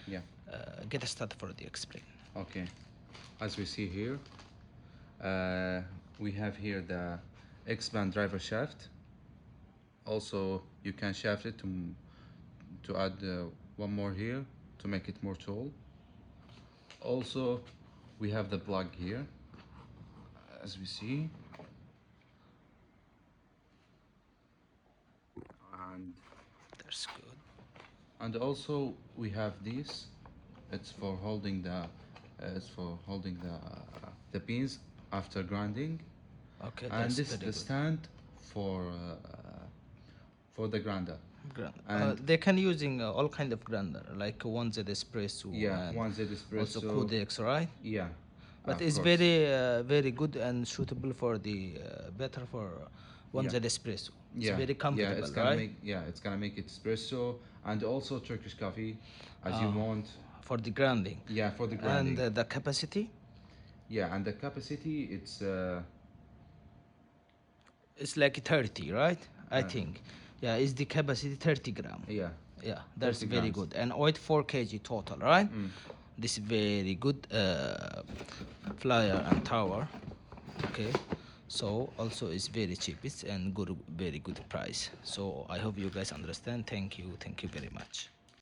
Yeah. Get started for the explain. Okay. As we see here, we have here the X-band driver shaft. Also, you can shaft it to add one more here to make it more tall. Also, we have the plug here, as we see, and That's good. also we have this. It's for holding the pins after grinding, Okay, and that's this is very the good. stand for the grinder. And They can using all kind of grinder, like one Z espresso yeah, and one Z also espresso. Codex, right? Yeah, But of it's course. very good and suitable for the better for one Yeah, Z espresso. It's yeah, very yeah. comfortable, right? It's gonna make it espresso and also Turkish coffee, as you Uh, want. for the grinding. Yeah, for the And grinding. the capacity Yeah, and the capacity is like 30, right? I uh, think. Yeah, is the capacity 30 gram. yeah, Yeah, that's 30 very grams. good. And weight 4 kg total, right? Mm. This very good flyer and tower. Okay, so also it's very cheap. It's and good, very good price. So I hope you guys understand. Thank you very much.